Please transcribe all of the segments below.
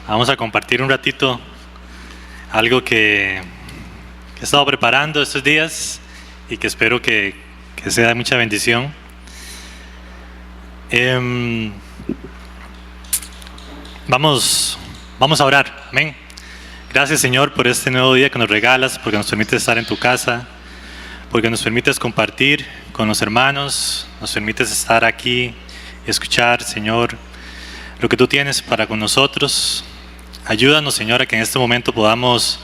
Vamos a compartir un ratito algo que he estado preparando estos días y que espero que sea de mucha bendición. Vamos a orar. Amén. Gracias, Señor, por este nuevo día que nos regalas, porque nos permites estar en tu casa, porque nos permites compartir con los hermanos, nos permites estar aquí y escuchar, Señor, lo que tú tienes para con nosotros. Ayúdanos, Señor, a que en este momento podamos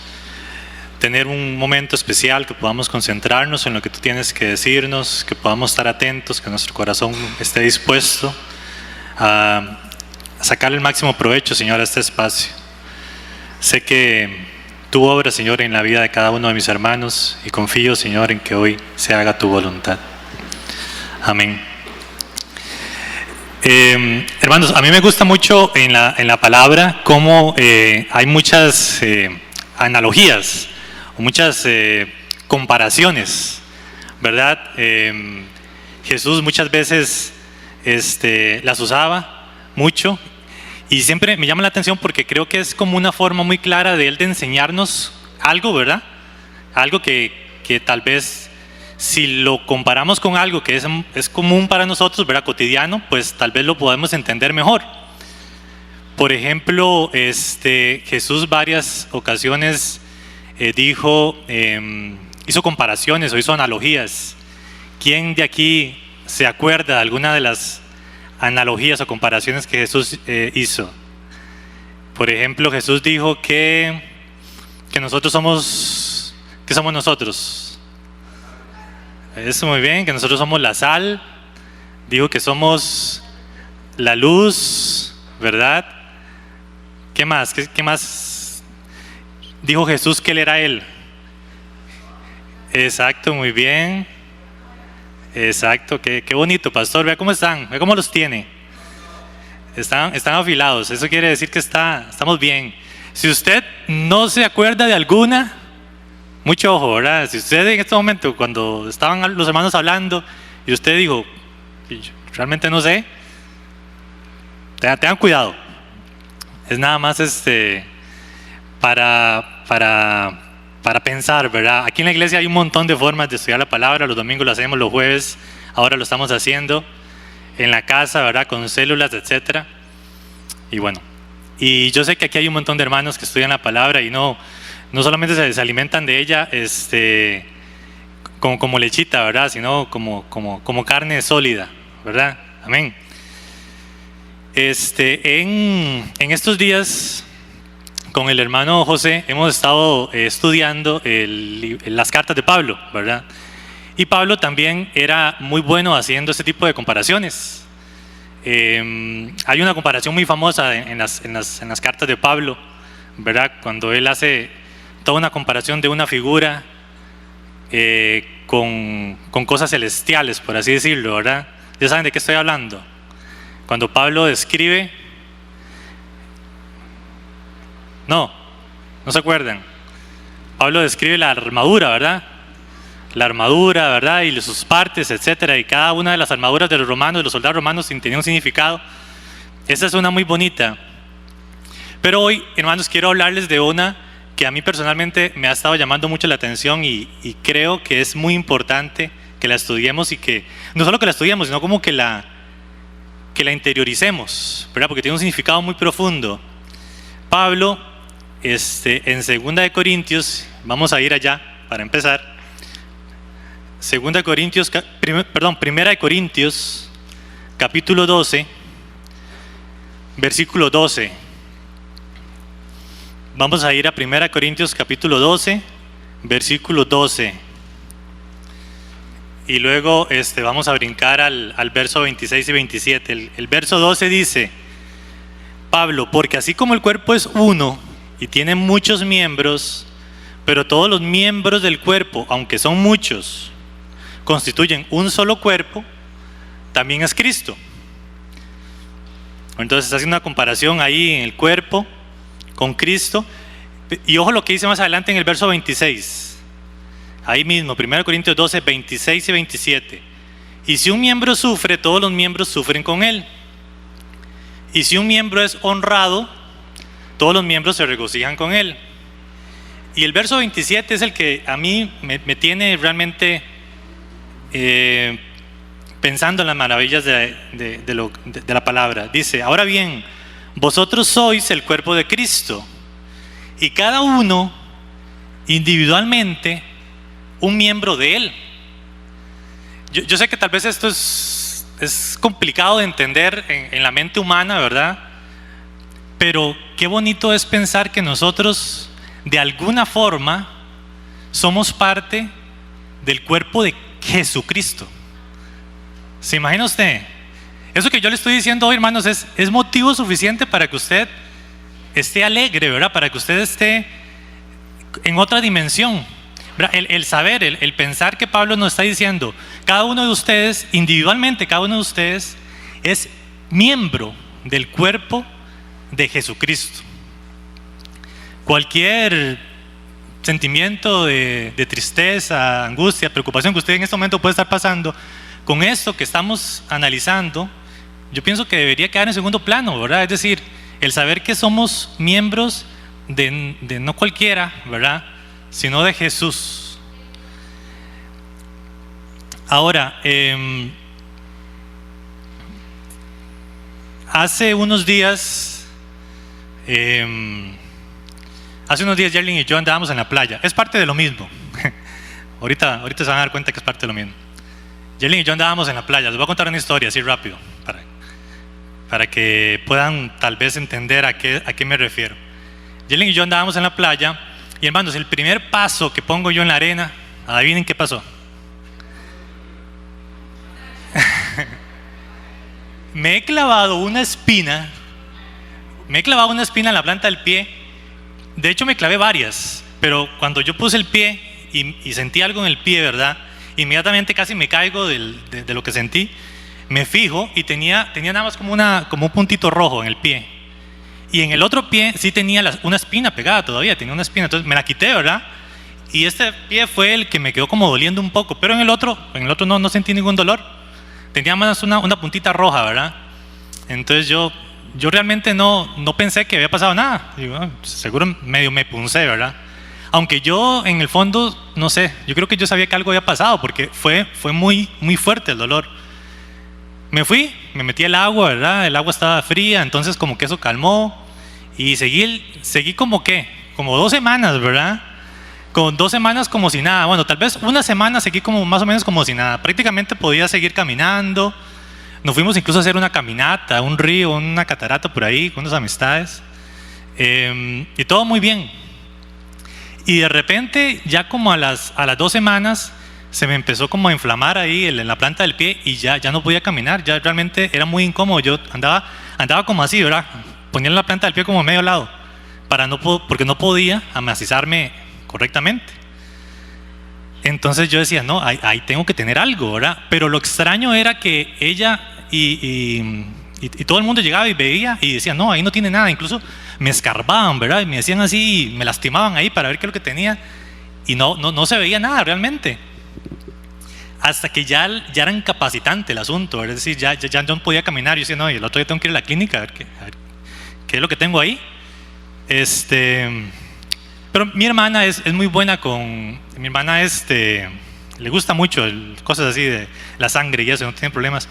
tener un momento especial, que podamos concentrarnos en lo que tú tienes que decirnos, que podamos estar atentos, que nuestro corazón esté dispuesto a sacar el máximo provecho, Señor, a este espacio. Sé que tú obras, Señor, en la vida de cada uno de mis hermanos y confío, Señor, en que hoy se haga tu voluntad. Amén. Hermanos, a mí me gusta mucho en la palabra cómo hay muchas analogías o muchas comparaciones, ¿verdad? Jesús muchas veces las usaba mucho y siempre me llama la atención porque creo que es como una forma muy clara de él de enseñarnos algo, ¿verdad? Algo que tal vez, si lo comparamos con algo que es común para nosotros, ¿verdad? Cotidiano, pues tal vez lo podemos entender mejor. Por ejemplo, Jesús varias ocasiones hizo comparaciones o hizo analogías. ¿Quién de aquí se acuerda de alguna de las analogías o comparaciones que Jesús hizo? Por ejemplo, Jesús dijo que nosotros somos, ¿qué somos nosotros? Eso, muy bien, que nosotros somos la sal. Dijo que somos la luz, ¿verdad? ¿Qué más? ¿Qué más dijo Jesús que él era él? Exacto, muy bien. Exacto, qué bonito, pastor. Vea cómo están, vea cómo los tiene. Están afilados, eso quiere decir que estamos bien. Si usted no se acuerda de alguna, mucho ojo, ¿verdad? Si usted en este momento, cuando estaban los hermanos hablando y usted dijo, realmente no sé, tengan cuidado. Es nada más para pensar, ¿verdad? Aquí en la iglesia hay un montón de formas de estudiar la palabra. Los domingos lo hacemos, los jueves ahora lo estamos haciendo en la casa, ¿verdad? Con células, etcétera. Y bueno, y yo sé que aquí hay un montón de hermanos que estudian la palabra y no solamente se alimentan de ella como lechita, ¿verdad? Sino como carne sólida, ¿verdad? Amén. En estos días con el hermano José hemos estado estudiando las cartas de Pablo, ¿verdad? Y Pablo también era muy bueno haciendo este tipo de comparaciones. Hay una comparación muy famosa en las cartas de Pablo, ¿verdad? Cuando él hace toda una comparación de una figura con cosas celestiales, por así decirlo, ¿verdad? Ya saben de qué estoy hablando. Cuando Pablo describe, no se acuerdan. Pablo describe la armadura, ¿verdad? La armadura, ¿verdad? Y sus partes, etcétera. Y cada una de las armaduras de los romanos, de los soldados romanos, tenía un significado. Esa es una muy bonita. Pero hoy, hermanos, quiero hablarles de una que a mí personalmente me ha estado llamando mucho la atención y creo que es muy importante que la estudiemos y que, no solo que la estudiemos, sino como que la interioricemos, ¿verdad? Porque tiene un significado muy profundo. Pablo, en 2 de Corintios, vamos a ir allá para empezar. 1 de Corintios, capítulo 12, versículo 12. Vamos a ir a 1 Corintios capítulo 12, versículo 12. Y luego vamos a brincar al verso 26 y 27. El verso 12 dice, Pablo, porque así como el cuerpo es uno y tiene muchos miembros, pero todos los miembros del cuerpo, aunque son muchos, constituyen un solo cuerpo, también es Cristo. Entonces hace una comparación ahí en el cuerpo con Cristo. Y ojo lo que dice más adelante en el verso 26. Ahí mismo, 1 Corintios 12, 26 y 27. Y si un miembro sufre, todos los miembros sufren con él. Y si un miembro es honrado, todos los miembros se regocijan con él. Y el verso 27 es el que a mí me tiene realmente pensando en las maravillas de la palabra. Dice: ahora bien, vosotros sois el cuerpo de Cristo, y cada uno individualmente un miembro de él. Yo sé que tal vez esto es complicado de entender en la mente humana, ¿verdad? Pero qué bonito es pensar que nosotros de alguna forma somos parte del cuerpo de Jesucristo. ¿Se imagina usted? Eso que yo le estoy diciendo hoy, hermanos, es motivo suficiente para que usted esté alegre, ¿verdad? Para que usted esté en otra dimensión. El saber, el pensar que Pablo nos está diciendo: cada uno de ustedes, individualmente, cada uno de ustedes es miembro del cuerpo de Jesucristo. Cualquier sentimiento de tristeza, angustia, preocupación que usted en este momento puede estar pasando, con esto que estamos analizando, yo pienso que debería quedar en segundo plano, ¿verdad? Es decir, el saber que somos miembros de no cualquiera, ¿verdad?, sino de Jesús. Ahora, hace unos días Yerlin y yo andábamos en la playa. Es parte de lo mismo. ahorita se van a dar cuenta que es parte de lo mismo. Yerlin y yo andábamos en la playa. Les voy a contar una historia así rápido para que puedan tal vez entender a qué me refiero. Yerlin y yo andábamos en la playa. Y hermanos, el primer paso que pongo yo en la arena, adivinen qué pasó. Me he clavado una espina en la planta del pie. De hecho me clavé varias, pero cuando yo puse el pie y sentí algo en el pie, ¿verdad?, inmediatamente casi me caigo de lo que sentí. Me fijo y tenía nada más como un puntito rojo en el pie. Y en el otro pie sí tenía una espina pegada todavía, tenía una espina, entonces me la quité, ¿verdad? Y este pie fue el que me quedó como doliendo un poco, pero en el otro no sentí ningún dolor. Tenía más una puntita roja, ¿verdad? Entonces yo realmente no pensé que había pasado nada. Digo, seguro medio me puncé, ¿verdad? Aunque yo en el fondo, no sé, yo creo que yo sabía que algo había pasado porque fue muy, muy fuerte el dolor. Me fui, me metí al agua, ¿verdad? El agua estaba fría, entonces como que eso calmó. Y seguí como 2 semanas, ¿verdad? Con 2 semanas como si nada. Bueno, tal vez una semana seguí como más o menos como si nada. Prácticamente podía seguir caminando. Nos fuimos incluso a hacer una caminata, a un río, una catarata por ahí, con unas amistades. Y todo muy bien. Y de repente, ya como a las 2 semanas, se me empezó como a inflamar ahí en la planta del pie y ya no podía caminar. Ya realmente era muy incómodo. Yo andaba como así, ¿verdad? Ponía la planta del pie como medio lado, porque no podía amacizarme correctamente. Entonces yo decía, no, ahí tengo que tener algo, ¿verdad? Pero lo extraño era que ella y todo el mundo llegaba y veía y decía, no, ahí no tiene nada. Incluso me escarbaban, ¿verdad? Y me decían así, me lastimaban ahí para ver qué es lo que tenía. Y no se veía nada realmente. Hasta que ya era incapacitante el asunto, es decir, ya no podía caminar. Yo decía, no, y el otro día tengo que ir a la clínica a ver qué es lo que tengo ahí. Pero mi hermana es muy buena mi hermana le gusta mucho cosas así de la sangre y eso, no tiene problemas.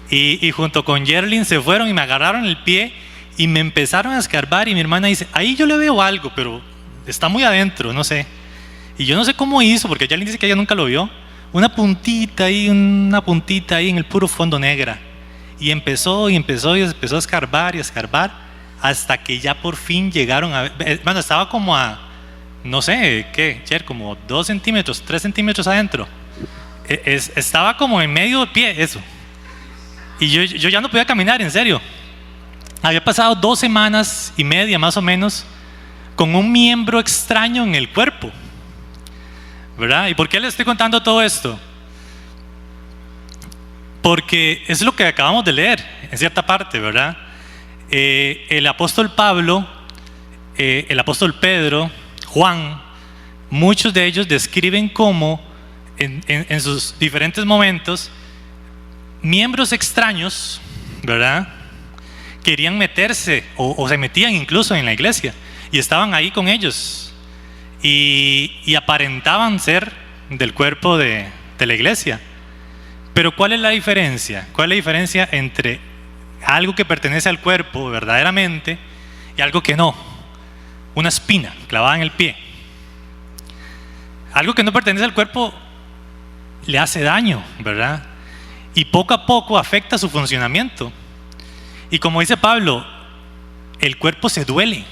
Y junto con Yerlin se fueron y me agarraron el pie y me empezaron a escarbar y mi hermana dice, ahí yo le veo algo, pero está muy adentro, no sé. Y yo no sé cómo hizo, porque Yerlin dice que ella nunca lo vio. Una puntita ahí en el puro fondo negra. Y empezó a escarbar y escarbar hasta que ya por fin llegaron a ver. Bueno, estaba como a, no sé, ¿qué? Como 2 centímetros, 3 centímetros adentro. Estaba como en medio del pie, eso. Y yo ya no podía caminar, en serio. Había pasado 2 semanas y media más o menos con un miembro extraño en el cuerpo, ¿verdad? ¿Y por qué les estoy contando todo esto? Porque es lo que acabamos de leer en cierta parte, ¿verdad? El apóstol Pablo, el apóstol Pedro, Juan, muchos de ellos describen como en sus diferentes momentos miembros extraños, ¿verdad?, querían meterse o se metían incluso en la iglesia y estaban ahí con ellos y aparentaban ser del cuerpo de la iglesia. Pero ¿cuál es la diferencia? ¿Cuál es la diferencia entre algo que pertenece al cuerpo verdaderamente y algo que no? Una espina clavada en el pie. Algo que no pertenece al cuerpo le hace daño, ¿verdad? Y poco a poco afecta su funcionamiento. Y como dice Pablo, el cuerpo se duele,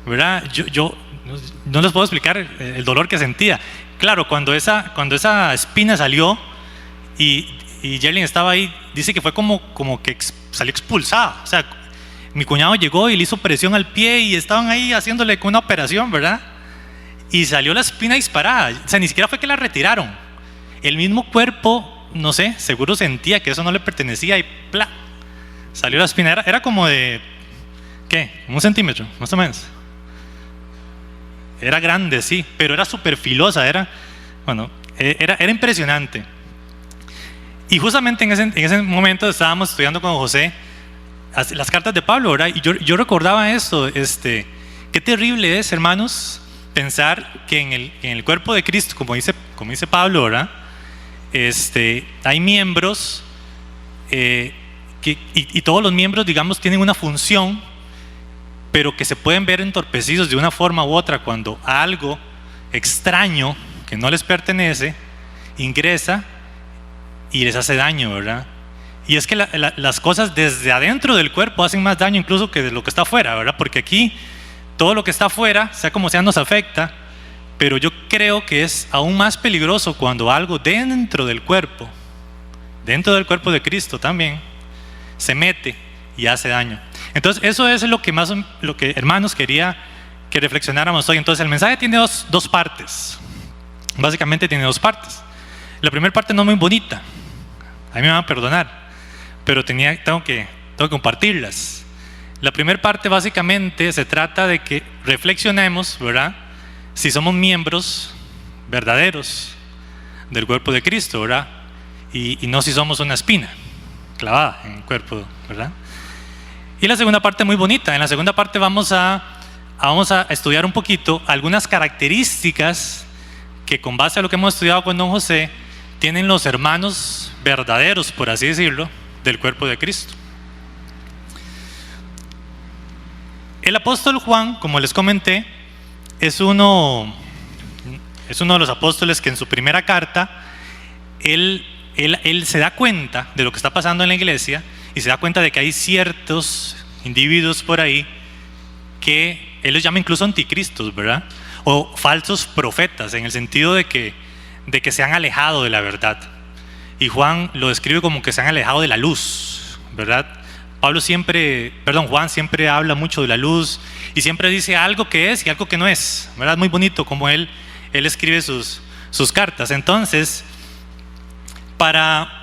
¿verdad? Yo no les puedo explicar el dolor que sentía. Claro, cuando esa espina salió y Yerlin estaba ahí, dice que fue como que salió expulsada. O sea, mi cuñado llegó y le hizo presión al pie y estaban ahí haciéndole una operación, ¿verdad? Y salió la espina disparada. O sea, ni siquiera fue que la retiraron. El mismo cuerpo, no sé, seguro sentía que eso no le pertenecía y ¡plá! Salió la espina. Era como de, ¿qué? 1 centímetro, más o menos. Era grande, sí, pero era súper filosa. Era impresionante. Y justamente en ese momento estábamos estudiando con José las cartas de Pablo, ¿verdad? Y yo recordaba esto, qué terrible es, hermanos, pensar que en el cuerpo de Cristo, como dice Pablo, ¿verdad? Hay miembros y todos los miembros, digamos, tienen una función, pero que se pueden ver entorpecidos de una forma u otra cuando algo extraño que no les pertenece ingresa y les hace daño, ¿verdad? Y es que las cosas desde adentro del cuerpo hacen más daño incluso que de lo que está afuera, ¿verdad? Porque aquí todo lo que está afuera, sea como sea, nos afecta, pero yo creo que es aún más peligroso cuando algo dentro del cuerpo de Cristo también, se mete y hace daño. Entonces eso es lo que hermanos quería que reflexionáramos hoy. Entonces el mensaje tiene dos partes, básicamente tiene 2 partes. La primera parte no es muy bonita, a mí me van a perdonar, pero tengo que compartirlas. La primera parte básicamente se trata de que reflexionemos, ¿verdad? Si somos miembros verdaderos del cuerpo de Cristo, ¿verdad? Y no si somos una espina clavada en el cuerpo, ¿verdad? Y la segunda parte muy bonita. En la segunda parte vamos a estudiar un poquito algunas características que, con base a lo que hemos estudiado con don José, tienen los hermanos verdaderos, por así decirlo, del cuerpo de Cristo. El apóstol Juan, como les comenté, es uno de los apóstoles que en su primera carta él se da cuenta de lo que está pasando en la iglesia y se da cuenta de que hay ciertos individuos por ahí que él los llama incluso anticristos, ¿verdad? O falsos profetas, en el sentido de que se han alejado de la verdad. Y Juan lo describe como que se han alejado de la luz, ¿verdad? Juan siempre habla mucho de la luz y siempre dice algo que es y algo que no es, ¿verdad? Muy bonito como él escribe sus cartas. Entonces, para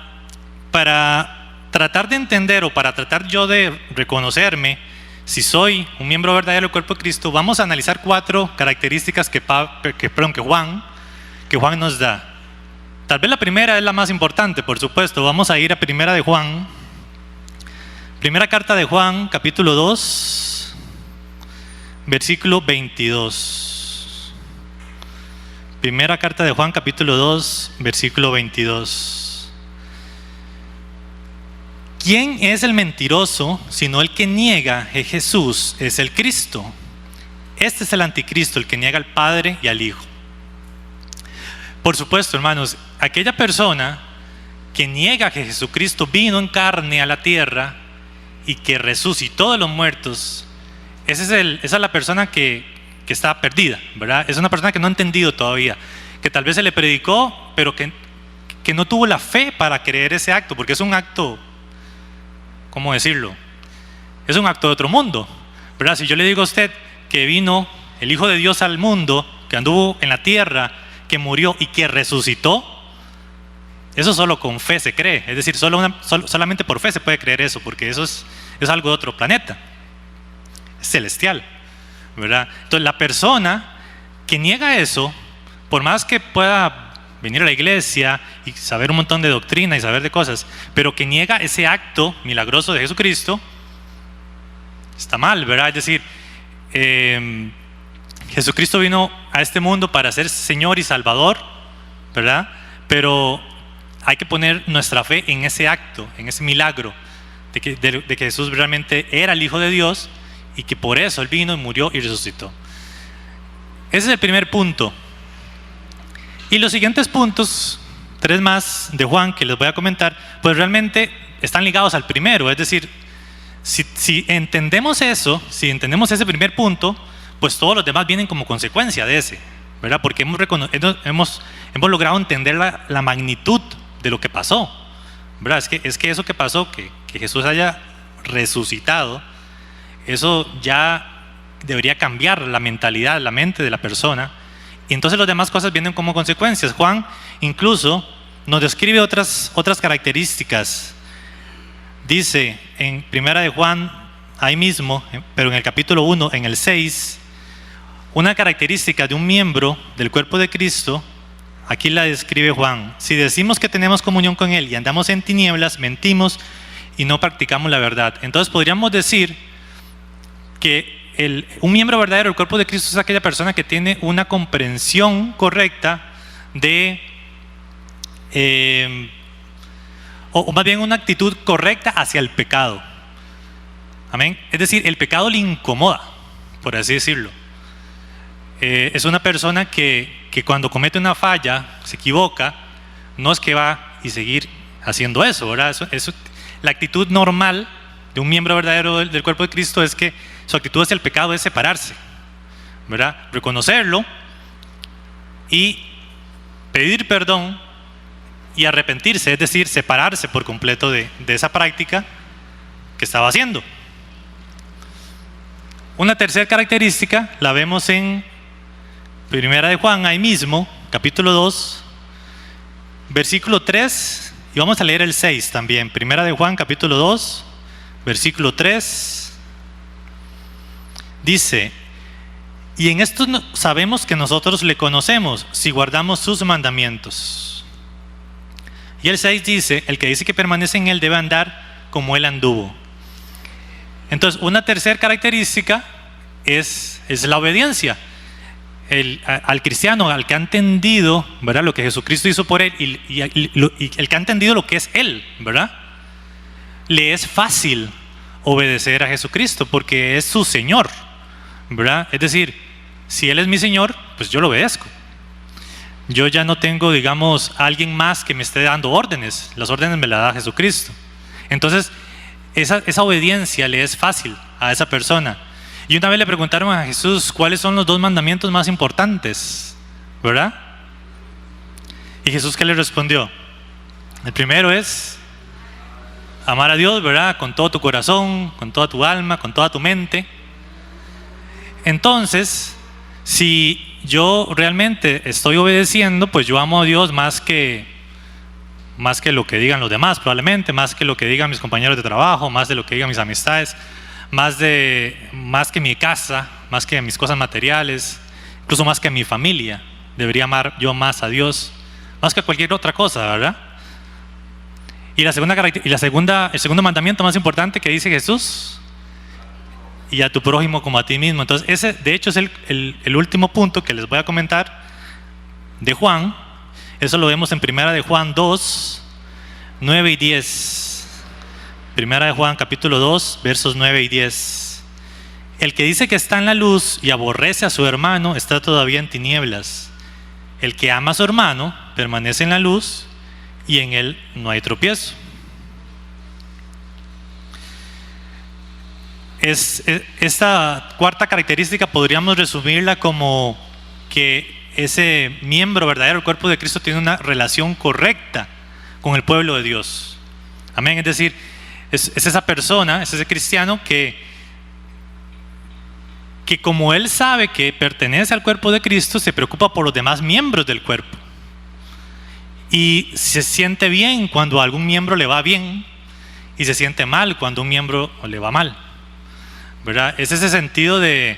tratar de entender o para tratar yo de reconocerme si soy un miembro verdadero del cuerpo de Cristo, vamos a analizar 4 características que Juan nos da. Tal vez la primera es la más importante, por supuesto. Vamos a ir a primera carta de Juan, capítulo 2, versículo 22. Primera carta de Juan, capítulo 2, versículo 22. ¿Quién es el mentiroso sino el que niega que Jesús es el Cristo? Este es el anticristo, el que niega al Padre y al Hijo. Por supuesto, hermanos, aquella persona que niega que Jesucristo vino en carne a la tierra y que resucitó de los muertos, esa es la persona que está perdida, ¿verdad? Es una persona que no ha entendido todavía, que tal vez se le predicó, pero que no tuvo la fe para creer ese acto, porque es un acto, ¿cómo decirlo? Es un acto de otro mundo, ¿verdad? Si yo le digo a usted que vino el Hijo de Dios al mundo, que anduvo en la tierra, que murió y que resucitó, eso solo con fe se cree. Es decir, solamente por fe se puede creer eso, porque eso es algo de otro planeta, es celestial, ¿verdad? Entonces la persona que niega eso, por más que pueda venir a la iglesia y saber un montón de doctrina y saber de cosas, pero que niega ese acto milagroso de Jesucristo, está mal, ¿verdad? Es decir, Jesucristo vino a este mundo para ser Señor y Salvador, ¿verdad? Pero hay que poner nuestra fe en ese acto, en ese milagro de que Jesús realmente era el Hijo de Dios y que por eso Él vino y murió y resucitó. Ese es el primer punto. Y los siguientes puntos, 3 más de Juan que les voy a comentar, pues realmente están ligados al primero. Es decir, si entendemos eso, si entendemos ese primer punto, pues todos los demás vienen como consecuencia de ese, ¿verdad? Porque hemos logrado entender la magnitud de lo que pasó, ¿verdad? Es que eso que pasó, que Jesús haya resucitado, eso ya debería cambiar la mentalidad, la mente de la persona, y entonces las demás cosas vienen como consecuencias. Juan incluso nos describe otras características. Dice en Primera de Juan, ahí mismo, pero en el capítulo 1, en el 6, una característica de un miembro del cuerpo de Cristo, aquí la describe Juan: si decimos que tenemos comunión con Él y andamos en tinieblas, mentimos y no practicamos la verdad. Entonces podríamos decir que un miembro verdadero del cuerpo de Cristo es aquella persona que tiene una comprensión correcta de, o más bien una actitud correcta hacia el pecado. Amén. Es decir, el pecado le incomoda, por así decirlo. Es una persona que cuando comete una falla, se equivoca, no es que va y seguir haciendo eso, ¿verdad? La actitud normal de un miembro verdadero del cuerpo de Cristo es que su actitud hacia el pecado es separarse, ¿verdad? Reconocerlo y pedir perdón y arrepentirse, es decir, separarse por completo de esa práctica que estaba haciendo. Una tercera característica la vemos en Primera de Juan, ahí mismo, capítulo 2, versículo 3, y vamos a leer el 6 también. Primera de Juan, capítulo 2, versículo 3, dice: y en esto sabemos que nosotros le conocemos, si guardamos sus mandamientos. Y el 6 dice: el que dice que permanece en Él debe andar como Él anduvo. Entonces, una tercera característica es la obediencia. Al cristiano, al que ha entendido, ¿verdad?, lo que Jesucristo hizo por él y el que ha entendido lo que es Él, ¿verdad?, le es fácil obedecer a Jesucristo porque es su Señor, ¿verdad? Es decir, si Él es mi Señor, pues yo lo obedezco. Yo ya no tengo, digamos, a alguien más que me esté dando órdenes. Las órdenes me las da Jesucristo. Entonces, esa obediencia le es fácil a esa persona. Y una vez le preguntaron a Jesús cuáles son los 2 mandamientos más importantes, ¿verdad? Y Jesús, ¿qué le respondió? El primero es amar a Dios, ¿verdad?, con todo tu corazón, con toda tu alma, con toda tu mente. Entonces, si yo realmente estoy obedeciendo, pues yo amo a Dios más que lo que digan los demás, probablemente, más que lo que digan mis compañeros de trabajo, más de lo que digan mis amistades, más que mi casa, más que mis cosas materiales, incluso más que mi familia. Debería amar yo más a Dios, más que cualquier otra cosa, ¿verdad? Y el segundo mandamiento más importante que dice Jesús: y a tu prójimo como a ti mismo. Entonces ese de hecho es el último punto que les voy a comentar de Juan. Eso lo vemos en Primera de Juan 2, 9 y 10. Primera de Juan capítulo 2, versos 9 y 10. El que dice que está en la luz y aborrece a su hermano está todavía en tinieblas. El que ama a su hermano permanece en la luz y en él no hay tropiezo. Esta cuarta característica podríamos resumirla como que ese miembro verdadero del cuerpo de Cristo tiene una relación correcta con el pueblo de Dios. Amén. Es decir, es esa persona, es ese cristiano que como él sabe que pertenece al cuerpo de Cristo, se preocupa por los demás miembros del cuerpo. Y se siente bien cuando a algún miembro le va bien y se siente mal cuando a un miembro le va mal, ¿verdad? Es ese sentido de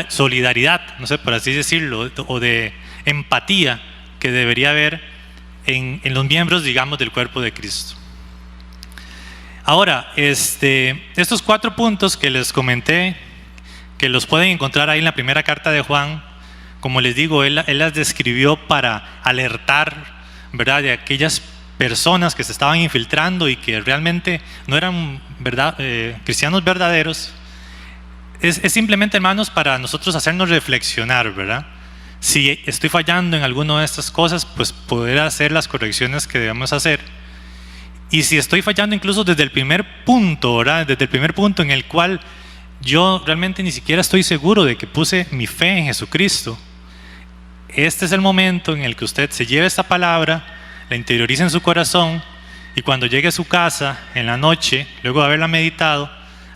solidaridad, no sé, por así decirlo, o de empatía que debería haber en los miembros, digamos, del cuerpo de Cristo. Ahora, estos 4 puntos que les comenté, que los pueden encontrar ahí en la primera carta de Juan, como les digo, él las describió para alertar, ¿verdad?, de aquellas personas que se estaban infiltrando y que realmente no eran, ¿verdad?, cristianos verdaderos. Es simplemente, hermanos, para nosotros hacernos reflexionar, ¿verdad? Si estoy fallando en alguna de estas cosas, pues poder hacer las correcciones que debemos hacer. Y si estoy fallando incluso desde el primer punto, ¿verdad?, desde el primer punto en el cual yo realmente ni siquiera estoy seguro de que puse mi fe en Jesucristo, este es el momento en el que usted se lleve esta palabra, la interiorice en su corazón, y cuando llegue a su casa en la noche, luego de haberla meditado,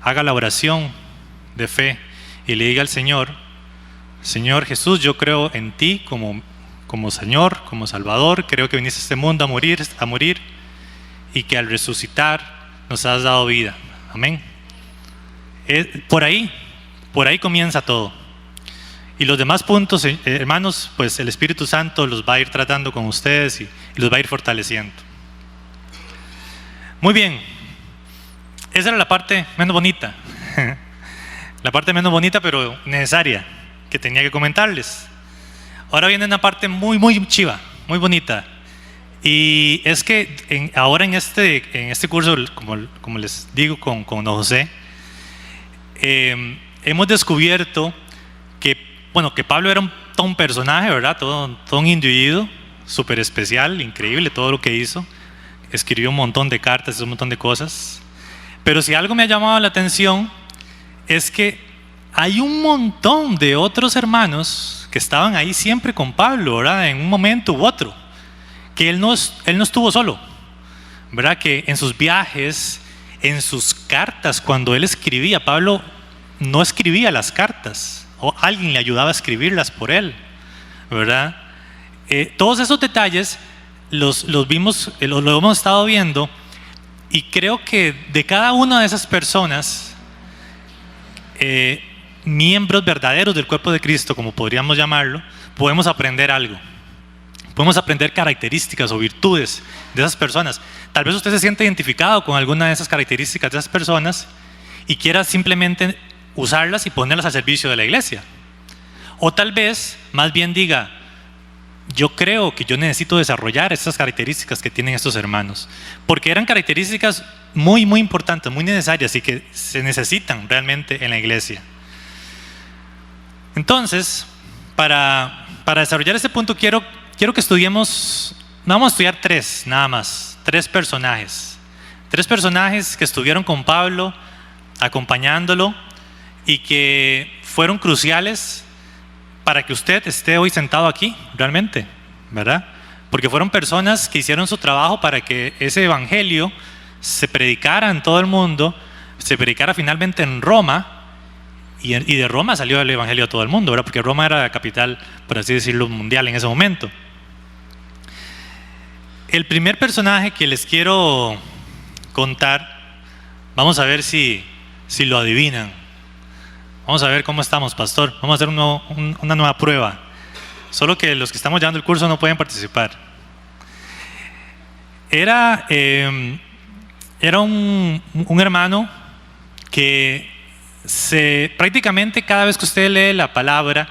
haga la oración de fe y le diga al Señor: Señor Jesús, yo creo en ti como Señor, como Salvador, creo que viniste a este mundo a morir, y que al resucitar nos has dado vida. Amén. Por ahí comienza todo. Y los demás puntos, hermanos, pues el Espíritu Santo los va a ir tratando con ustedes y los va a ir fortaleciendo. Muy bien, esa era la parte menos bonita. La parte menos bonita, pero necesaria, que tenía que comentarles. Ahora viene una parte muy, muy chiva, muy bonita. Y es que ahora en este curso, como les digo con don José, hemos descubierto que Pablo era todo un personaje, ¿verdad? Todo un individuo súper especial, increíble todo lo que hizo. Escribió un montón de cartas, un montón de cosas. Pero si algo me ha llamado la atención es que hay un montón de otros hermanos que estaban ahí siempre con Pablo, ¿verdad?, en un momento u otro. Que él no estuvo solo, ¿verdad? Que en sus viajes, en sus cartas, cuando él escribía, Pablo no escribía las cartas, o alguien le ayudaba a escribirlas por él, ¿verdad? Todos esos detalles los vimos, lo hemos estado viendo, y creo que de cada una de esas personas, miembros verdaderos del cuerpo de Cristo, como podríamos llamarlo, podemos aprender algo. Podemos aprender características o virtudes de esas personas. Tal vez usted se siente identificado con alguna de esas características de esas personas y quiera simplemente usarlas y ponerlas al servicio de la iglesia. O tal vez más bien diga: yo creo que yo necesito desarrollar estas características que tienen estos hermanos, porque eran características muy, muy importantes, muy necesarias y que se necesitan realmente en la iglesia. Entonces, para desarrollar este punto quiero que estudiemos, no vamos a estudiar 3 nada más, 3 personajes que estuvieron con Pablo, acompañándolo, y que fueron cruciales para que usted esté hoy sentado aquí, realmente, ¿verdad? Porque fueron personas que hicieron su trabajo para que ese evangelio se predicara en todo el mundo, se predicara finalmente en Roma, y de Roma salió el evangelio a todo el mundo, ¿verdad? Porque Roma era la capital, por así decirlo, mundial en ese momento. El primer personaje que les quiero contar, vamos a ver si lo adivinan. Vamos a ver cómo estamos, pastor. Vamos a hacer una nueva prueba. Solo que los que estamos llevando el curso no pueden participar. Era un hermano que prácticamente cada vez que usted lee la palabra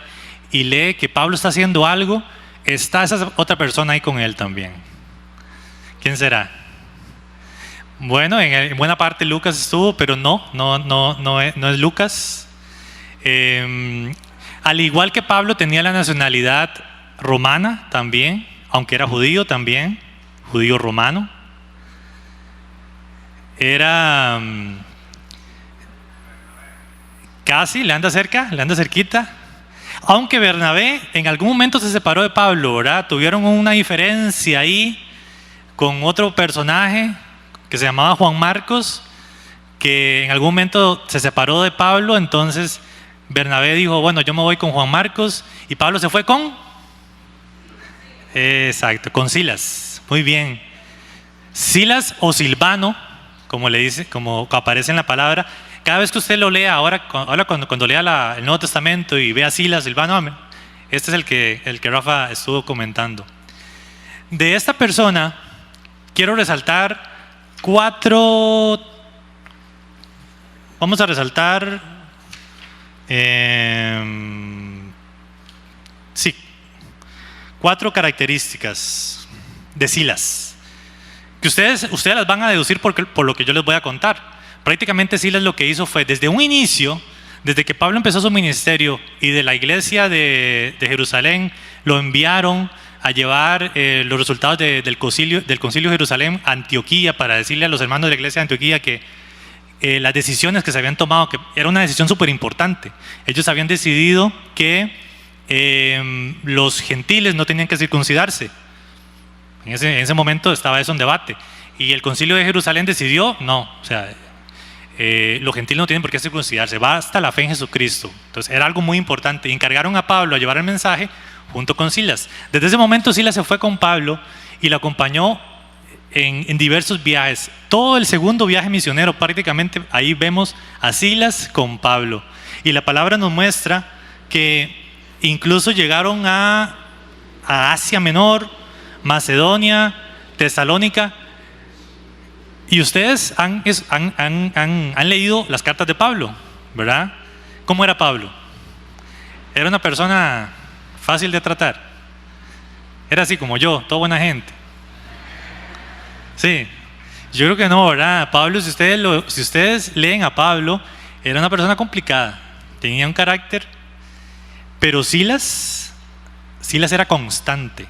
y lee que Pablo está haciendo algo, está esa otra persona ahí con él también. ¿Quién será? Bueno, en buena parte Lucas estuvo, pero no es Lucas. Al igual que Pablo tenía la nacionalidad romana también, aunque era judío también, judío romano. Era casi, le anda cerquita. Aunque Bernabé en algún momento se separó de Pablo, ¿verdad? Tuvieron una diferencia ahí con otro personaje que se llamaba Juan Marcos, que en algún momento se separó de Pablo. Entonces Bernabé dijo: bueno, yo me voy con Juan Marcos, y Pablo se fue con Silas. Muy bien. Silas o Silvano, como le dice, como aparece en la palabra. Cada vez que usted lo lea ahora cuando lea el Nuevo Testamento y vea Silas, Silvano, este es el que Rafa estuvo comentando. De esta persona quiero resaltar 4 vamos a resaltar, sí, 4 características de Silas, que ustedes las van a deducir por lo que yo les voy a contar. Prácticamente Silas lo que hizo fue, desde un inicio, desde que Pablo empezó su ministerio y de la iglesia de Jerusalén lo enviaron a llevar los resultados del concilio de Jerusalén a Antioquía, para decirle a los hermanos de la iglesia de Antioquía que las decisiones que se habían tomado, que era una decisión súper importante. Ellos habían decidido que los gentiles no tenían que circuncidarse. En ese momento estaba eso en debate. Y el concilio de Jerusalén decidió, no, o sea, los gentiles no tienen por qué circuncidarse, basta la fe en Jesucristo. Entonces era algo muy importante. Y encargaron a Pablo a llevar el mensaje junto con Silas. Desde ese momento Silas se fue con Pablo y lo acompañó en diversos viajes. Todo el segundo viaje misionero, prácticamente ahí vemos a Silas con Pablo. Y la palabra nos muestra que incluso llegaron a Asia Menor, Macedonia, Tesalónica. Y ustedes han leído las cartas de Pablo, ¿verdad? ¿Cómo era Pablo? Era una persona fácil de tratar. Era así como yo, toda buena gente. Sí, yo creo que no, ¿verdad? Pablo, si ustedes leen a Pablo, era una persona complicada, tenía un carácter, pero Silas era constante.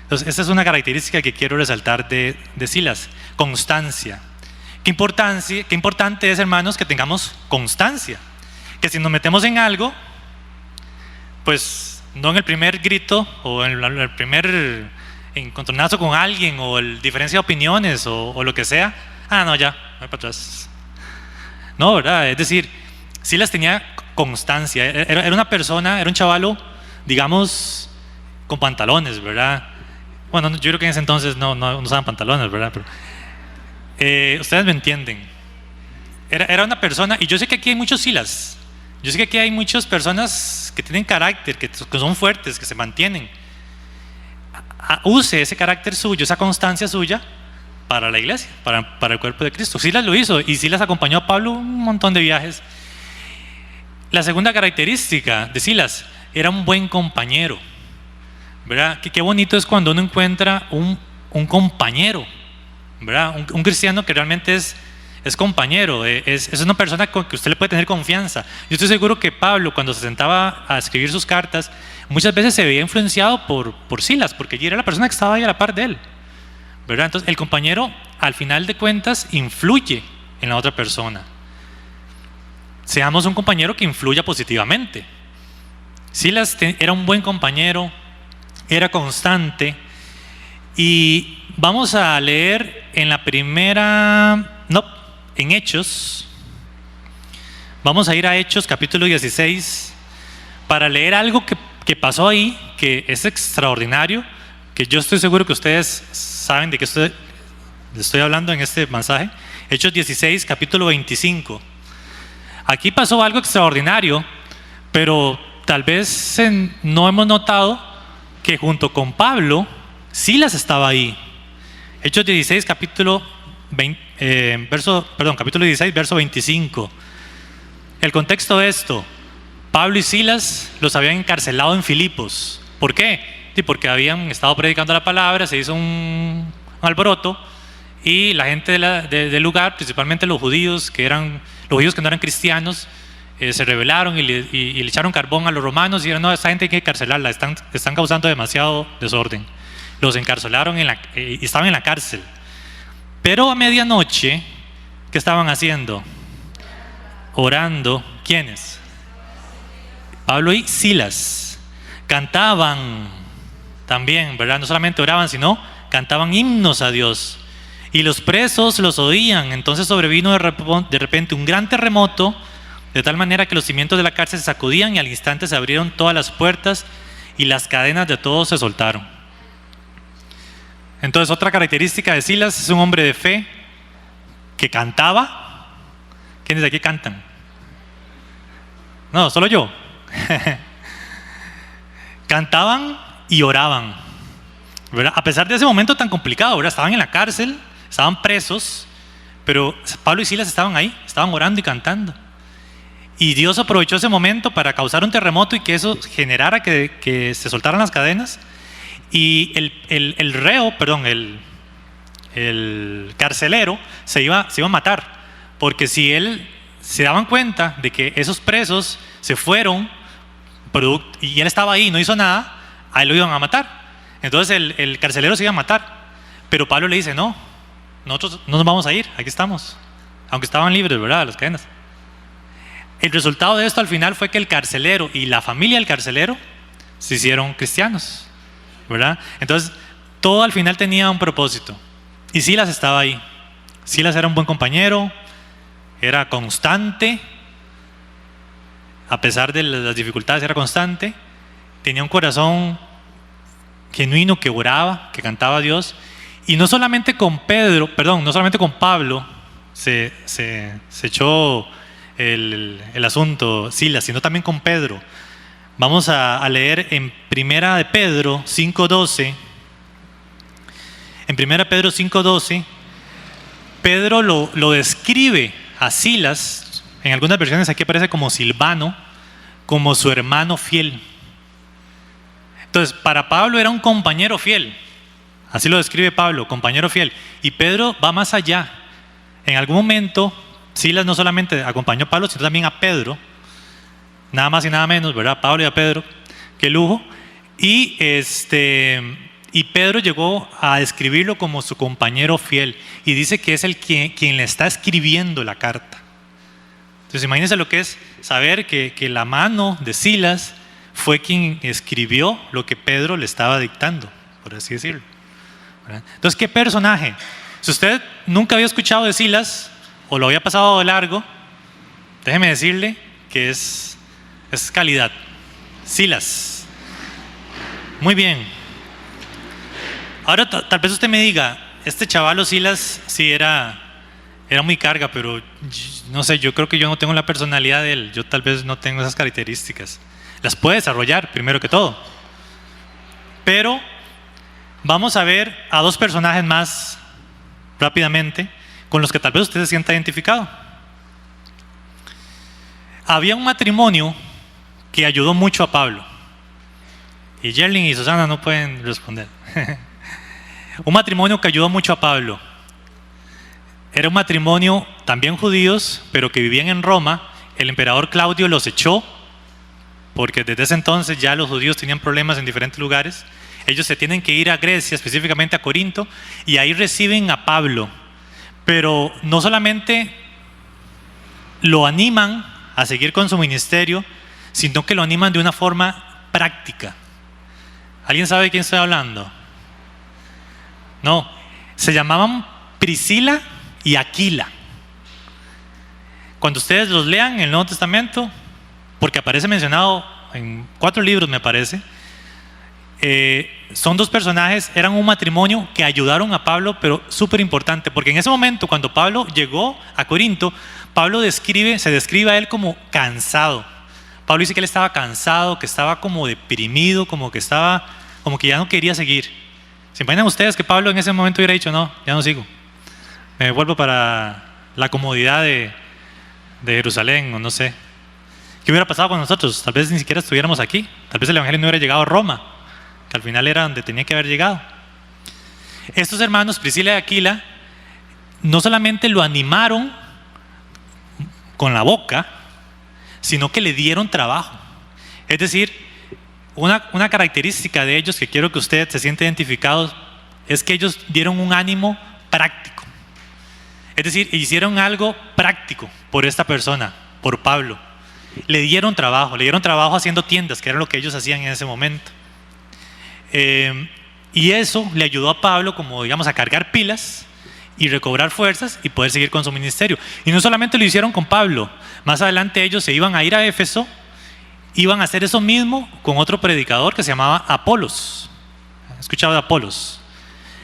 Entonces, esta es una característica que quiero resaltar de Silas: constancia. Qué importante es, hermanos, que tengamos constancia. Que si nos metemos en algo, pues no en el primer grito o en el primer encontronazo con alguien o el diferencia de opiniones o lo que sea, no, ya, voy para atrás. No, ¿verdad? Es decir, Silas tenía constancia. Era una persona, era un chavalo, digamos, con pantalones, ¿verdad? Bueno, yo creo que en ese entonces no usaban pantalones, ¿verdad? Pero, ustedes me entienden. Era una persona, y yo sé que aquí hay muchos Silas. Yo sé que aquí hay muchas personas que tienen carácter, que son fuertes, que se mantienen. Use ese carácter suyo, esa constancia suya para la iglesia, para el cuerpo de Cristo. Silas lo hizo, y Silas acompañó a Pablo un montón de viajes. La segunda característica de Silas: era un buen compañero, ¿verdad? Qué bonito es cuando uno encuentra un compañero, ¿verdad? Un cristiano que realmente es compañero, es una persona con que usted le puede tener confianza. Yo estoy seguro que Pablo, cuando se sentaba a escribir sus cartas, muchas veces se veía influenciado por Silas, porque ella era la persona que estaba ahí a la par de él, ¿verdad? Entonces el compañero, al final de cuentas, influye en la otra persona. Seamos un compañero que influya positivamente. Silas era un buen compañero, era constante. Y vamos a leer en Hechos. Vamos a ir a Hechos capítulo 16 para leer algo que pasó ahí, que es extraordinario, que yo estoy seguro que ustedes saben de qué estoy hablando en este mensaje. Hechos 16, capítulo 25. Aquí pasó algo extraordinario, pero tal vez no hemos notado que junto con Pablo, Silas estaba ahí. Hechos 16, capítulo 16, verso 25. El contexto de esto: Pablo y Silas los habían encarcelado en Filipos. ¿Por qué? Sí, porque habían estado predicando la palabra, se hizo un alboroto, y la gente del lugar, principalmente los judíos que no eran cristianos, se rebelaron y le echaron carbón a los romanos y dijeron: no, esta gente hay que encarcelarla, están causando demasiado desorden. Los encarcelaron y estaban en la cárcel. Pero a medianoche, ¿qué estaban haciendo? Orando. ¿Quiénes? Pablo y Silas. Cantaban también, ¿verdad? No solamente oraban, sino cantaban himnos a Dios. Y los presos los oían. Entonces sobrevino de repente un gran terremoto, de tal manera que los cimientos de la cárcel se sacudían y al instante se abrieron todas las puertas y las cadenas de todos se soltaron. Entonces, otra característica de Silas: es un hombre de fe que cantaba. ¿Quiénes de aquí cantan? No, solo yo. Cantaban y oraban, ¿verdad? A pesar de ese momento tan complicado, ¿verdad? Estaban en la cárcel, estaban presos, Pero Pablo y Silas estaban ahí, estaban orando y cantando. Y Dios aprovechó ese momento para causar un terremoto y que eso generara que se soltaran las cadenas. Y el reo, perdón, el carcelero se iba a matar. Porque si él se daban cuenta de que esos presos se fueron y él estaba ahí y no hizo nada, a él lo iban a matar. Entonces el carcelero se iba a matar. Pero Pablo le dice, no, nosotros no nos vamos a ir, aquí estamos. Aunque estaban libres, ¿verdad?, las cadenas. El resultado de esto al final fue que el carcelero y la familia del carcelero se hicieron cristianos, ¿verdad? Entonces, todo al final tenía un propósito. Y Silas estaba ahí. Silas era un buen compañero, era constante, a pesar de las dificultades era constante, tenía un corazón genuino que oraba, que cantaba a Dios. Y no solamente con Pablo se echó el asunto Silas, sino también con Pedro. Vamos a leer en Primera de Pedro 5:12. En Primera Pedro 5:12, Pedro lo describe a Silas, en algunas versiones aquí aparece como Silvano, como su hermano fiel. Entonces, para Pablo era un compañero fiel. Así lo describe Pablo, compañero fiel. Y Pedro va más allá. En algún momento, Silas no solamente acompañó a Pablo, sino también a Pedro. Nada más y nada menos, ¿verdad? Pablo y a Pedro. Qué lujo. Y Pedro llegó a describirlo como su compañero fiel. Y dice que es quien le está escribiendo la carta. Entonces, imagínense lo que es saber que la mano de Silas fue quien escribió lo que Pedro le estaba dictando, por así decirlo. Entonces, ¿qué personaje? Si usted nunca había escuchado de Silas o lo había pasado de largo, déjeme decirle que es calidad. Silas. Muy bien. Ahora tal vez usted me diga, este chavalo Silas sí era muy carga, pero no sé, yo creo que yo no tengo la personalidad de él. Yo tal vez no tengo esas características. Las puede desarrollar primero que todo. Pero vamos a ver a dos personajes más rápidamente con los que tal vez usted se sienta identificado. Había un matrimonio que ayudó mucho a Pablo. Y Yerlin y Susana no pueden responder. Un matrimonio que ayudó mucho a Pablo. Era un matrimonio también judíos, pero que vivían en Roma. El emperador Claudio los echó, porque desde ese entonces ya los judíos tenían problemas en diferentes lugares. Ellos se tienen que ir a Grecia, específicamente a Corinto, y ahí reciben a Pablo. Pero no solamente lo animan a seguir con su ministerio, sino que lo animan de una forma práctica. ¿Alguien sabe de quién estoy hablando? No, se llamaban Priscila y Aquila. Cuando ustedes los lean en el Nuevo Testamento, porque aparece mencionado en 4 libros me parece, son dos personajes, eran un matrimonio que ayudaron a Pablo, pero súper importante, porque en ese momento cuando Pablo llegó a Corinto, Pablo se describe a él como cansado. Pablo dice que él estaba cansado, que estaba como deprimido, como que ya no quería seguir. ¿Se imaginan ustedes que Pablo en ese momento hubiera dicho, no, ya no sigo, me vuelvo para la comodidad de Jerusalén, o no sé? ¿Qué hubiera pasado con nosotros? Tal vez ni siquiera estuviéramos aquí. Tal vez el evangelio no hubiera llegado a Roma, que al final era donde tenía que haber llegado. Estos hermanos, Priscila y Aquila, no solamente lo animaron con la boca, sino que le dieron trabajo. Es decir, una característica de ellos que quiero que usted se sienta identificado es que ellos dieron un ánimo práctico. Es decir, hicieron algo práctico por esta persona, por Pablo. Le dieron trabajo haciendo tiendas, que era lo que ellos hacían en ese momento. Y eso le ayudó a Pablo, como digamos, a cargar pilas y recobrar fuerzas y poder seguir con su ministerio. Y no solamente lo hicieron con Pablo, más adelante ellos se iban a ir a Éfeso, iban a hacer eso mismo con otro predicador que se llamaba Apolos. ¿Has escuchado de Apolos?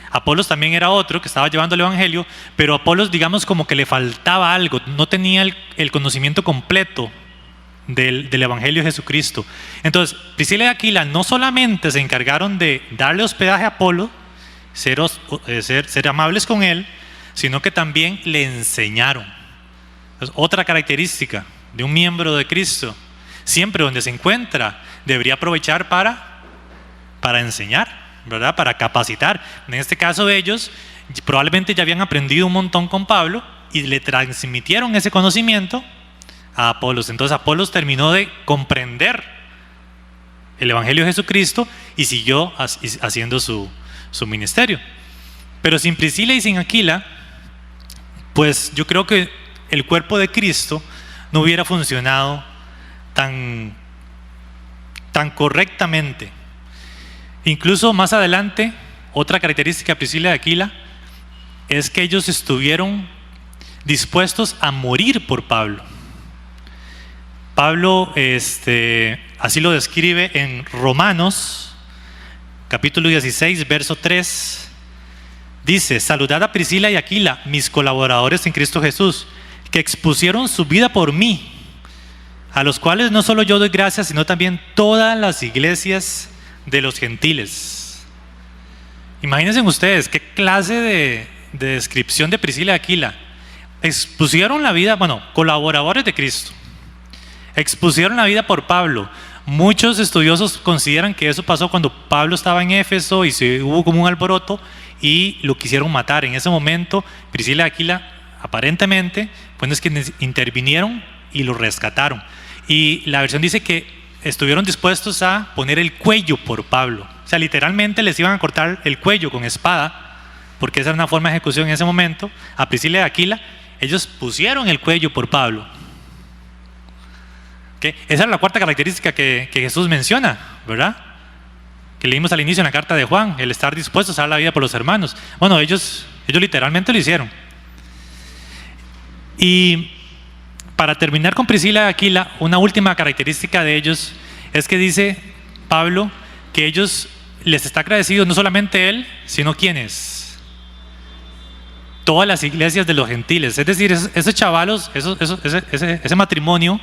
Apolos también era otro que estaba llevando el evangelio, pero Apolos, digamos, como que le faltaba algo, no tenía el conocimiento completo del evangelio de Jesucristo. Entonces, Priscila y Aquila no solamente se encargaron de darle hospedaje a Apolo, ser amables con él, sino que también le enseñaron. Es otra característica de un miembro de Cristo. Siempre donde se encuentra, debería aprovechar para enseñar, ¿verdad? Para capacitar. En este caso ellos probablemente ya habían aprendido un montón con Pablo y le transmitieron ese conocimiento a Apolos. Entonces Apolos terminó de comprender el Evangelio de Jesucristo y siguió haciendo su ministerio. Pero sin Priscila y sin Aquila, pues yo creo que el cuerpo de Cristo no hubiera funcionado tan correctamente. Incluso más adelante, otra característica de Priscila y Aquila es que ellos estuvieron dispuestos a morir por Pablo. Pablo así lo describe en Romanos, capítulo 16, verso 3. Dice: saludad a Priscila y Aquila, mis colaboradores en Cristo Jesús, que expusieron su vida por mí, a los cuales no solo yo doy gracias, sino también todas las iglesias de los gentiles. Imagínense ustedes qué clase de descripción de Priscila y Aquila. Expusieron la vida, colaboradores de Cristo, expusieron la vida por Pablo. Muchos estudiosos consideran que eso pasó cuando Pablo estaba en Éfeso y hubo como un alboroto y lo quisieron matar. En ese momento Priscila y Aquila aparentemente pues es que intervinieron y lo rescataron. Y la versión dice que estuvieron dispuestos a poner el cuello por Pablo. O sea, literalmente les iban a cortar el cuello con espada, porque esa era una forma de ejecución en ese momento. A Priscila y Aquila, ellos pusieron el cuello por Pablo. ¿Okay? Esa es la cuarta característica que Jesús menciona, ¿verdad? Que leímos al inicio en la carta de Juan, el estar dispuestos a dar la vida por los hermanos. Bueno, ellos literalmente lo hicieron. Y para terminar con Priscila y Aquila, una última característica de ellos es que dice Pablo que ellos les está agradecido no solamente él, sino ¿quiénes? Todas las iglesias de los gentiles. Es decir, esos chavalos, ese matrimonio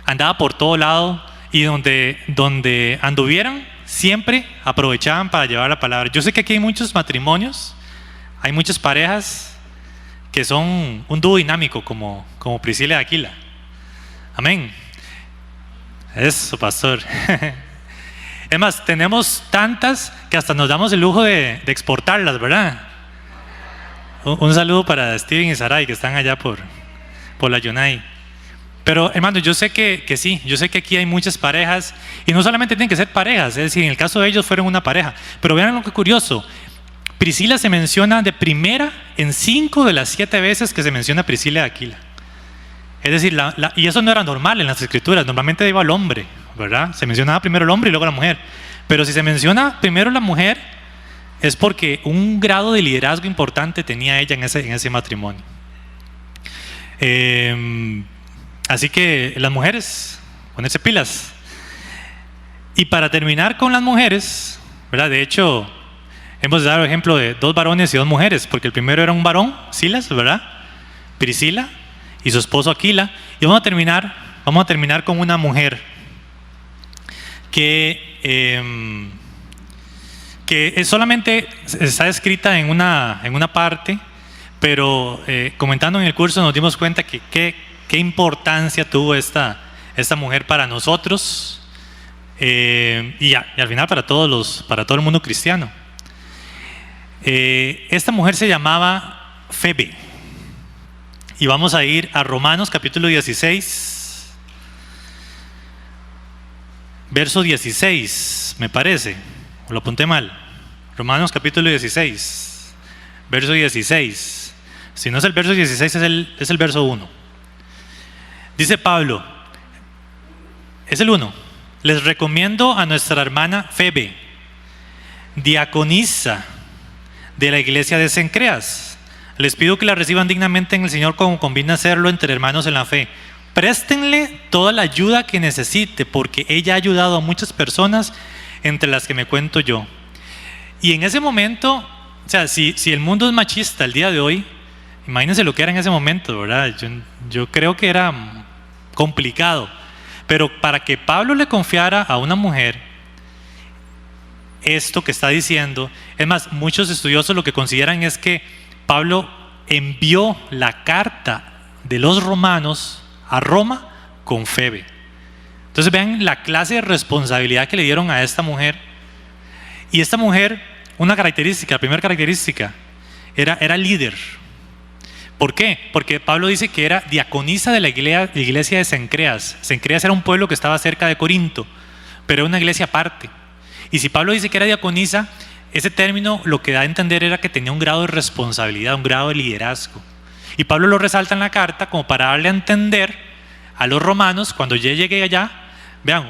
andaba por todo lado y donde anduvieran siempre aprovechaban para llevar la palabra. Yo sé que aquí hay muchos matrimonios, hay muchas parejas que son un dúo dinámico como Priscila y Aquila. Amén. Eso, pastor. Es más, tenemos tantas que hasta nos damos el lujo de exportarlas, ¿verdad? Un saludo para Steven y Sarai que están allá por la Yunay. Pero hermano, yo sé que sí, yo sé que aquí hay muchas parejas y no solamente tienen que ser parejas, es decir, en el caso de ellos fueron una pareja. Pero vean lo que curioso, Priscila se menciona de primera en 5 de las 7 veces que se menciona Priscila y Aquila. Es decir, y eso no era normal en las escrituras, normalmente iba el hombre, ¿verdad? Se mencionaba primero el hombre y luego la mujer. Pero si se menciona primero la mujer, es porque un grado de liderazgo importante tenía ella en ese matrimonio. Así que las mujeres, ponerse pilas. Y para terminar con las mujeres, ¿verdad? De hecho, hemos dado ejemplo de 2 varones y 2 mujeres, porque el primero era un varón, Silas, ¿verdad? Priscila y su esposo Aquila. Y vamos a terminar con una mujer que solamente está escrita en una parte, pero comentando en el curso nos dimos cuenta que qué importancia tuvo esta mujer para nosotros y al final para todo el mundo cristiano. Esta mujer se llamaba Febe. Y vamos a ir a Romanos capítulo 16, verso 16, me parece, o lo apunté mal. Romanos capítulo 16, verso 16. Si no es el verso 16, es el verso 1. Dice Pablo, es el 1. Les recomiendo a nuestra hermana Febe, diaconisa de la iglesia de Cencreas. Les pido que la reciban dignamente en el Señor como conviene hacerlo entre hermanos en la fe. Préstenle toda la ayuda que necesite, porque ella ha ayudado a muchas personas, entre las que me cuento yo. Y en ese momento, o sea, si el mundo es machista el día de hoy, imagínense lo que era en ese momento, ¿verdad? Yo creo que era complicado. Pero para que Pablo le confiara a una mujer esto que está diciendo, es más, muchos estudiosos lo que consideran es que Pablo envió la carta de los romanos a Roma con Febe. Entonces vean la clase de responsabilidad que le dieron a esta mujer. Y esta mujer, una característica, la primera característica, era líder. ¿Por qué? Porque Pablo dice que era diaconisa de la iglesia de Cencreas. Cencreas era un pueblo que estaba cerca de Corinto, pero era una iglesia aparte. Y si Pablo dice que era diaconisa, ese término lo que da a entender era que tenía un grado de responsabilidad, un grado de liderazgo. Y Pablo lo resalta en la carta como para darle a entender a los romanos, cuando yo llegué allá, vean,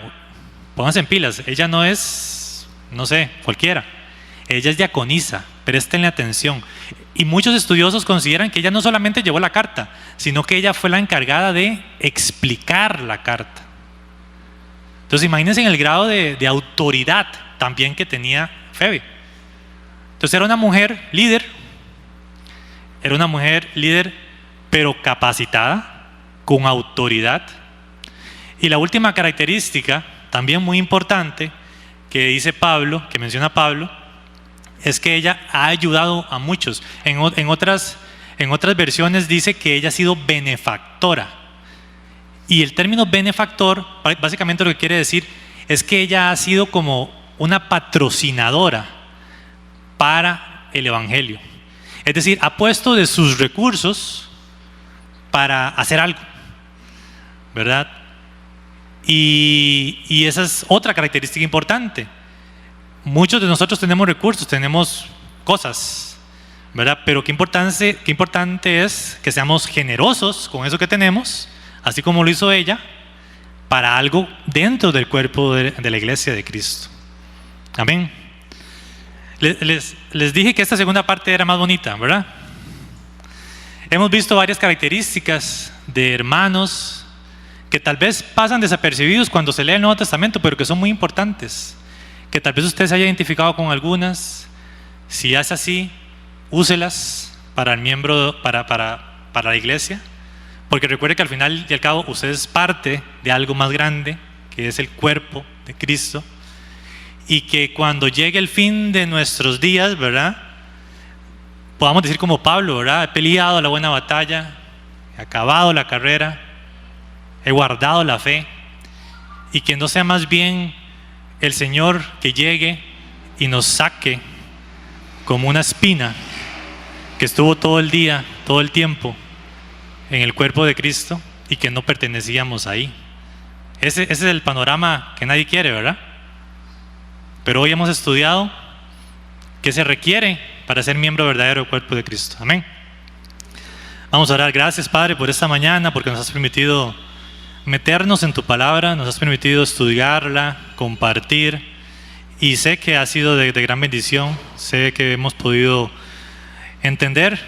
pónganse en pilas, ella no es, no sé, cualquiera. Ella es diaconisa, préstenle atención. Y muchos estudiosos consideran que ella no solamente llevó la carta, sino que ella fue la encargada de explicar la carta. Entonces imagínense en el grado de autoridad también que tenía Febe. Entonces era una mujer líder, pero capacitada, con autoridad. Y la última característica, también muy importante, que dice Pablo, que menciona Pablo, es que ella ha ayudado a muchos. En otras versiones dice que ella ha sido benefactora. Y el término benefactor, básicamente lo que quiere decir es que ella ha sido como una patrocinadora para el Evangelio. Es decir, ha puesto de sus recursos para hacer algo, ¿verdad? Y esa es otra característica importante. Muchos de nosotros tenemos recursos, tenemos cosas, ¿verdad? Pero qué importante es que seamos generosos con eso que tenemos, así como lo hizo ella, para algo dentro del cuerpo de la iglesia de Cristo. Amén. Les dije que esta segunda parte era más bonita, ¿verdad? Hemos visto varias características de hermanos que tal vez pasan desapercibidos cuando se lee el Nuevo Testamento, pero que son muy importantes. Que tal vez usted se haya identificado con algunas. Si es así, úselas para el miembro, para la iglesia, porque recuerde que al final y al cabo usted es parte de algo más grande, que es el cuerpo de Cristo, y que cuando llegue el fin de nuestros días, ¿verdad?, podamos decir como Pablo, ¿verdad?, he peleado la buena batalla, he acabado la carrera, he guardado la fe, y que no sea más bien el Señor que llegue y nos saque como una espina que estuvo todo el día, todo el tiempo en el cuerpo de Cristo y que no pertenecíamos ahí. Ese es el panorama que nadie quiere, ¿verdad? Pero hoy hemos estudiado qué se requiere para ser miembro verdadero del cuerpo de Cristo. Amén. Vamos a orar. Gracias, Padre, por esta mañana, porque nos has permitido meternos en tu palabra, nos has permitido estudiarla, compartir, y sé que ha sido de gran bendición. Sé que hemos podido entender,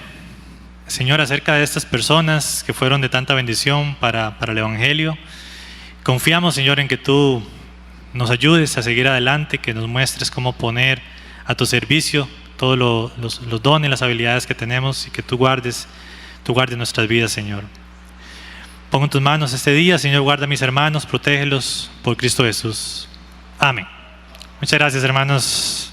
Señor, acerca de estas personas que fueron de tanta bendición para el Evangelio. Confiamos, Señor, en que tú nos ayudes a seguir adelante, que nos muestres cómo poner a tu servicio todos los dones, las habilidades que tenemos, y que tú guardes nuestras vidas, Señor. Pongo en tus manos este día, Señor, guarda a mis hermanos, protégelos por Cristo Jesús. Amén. Muchas gracias, hermanos.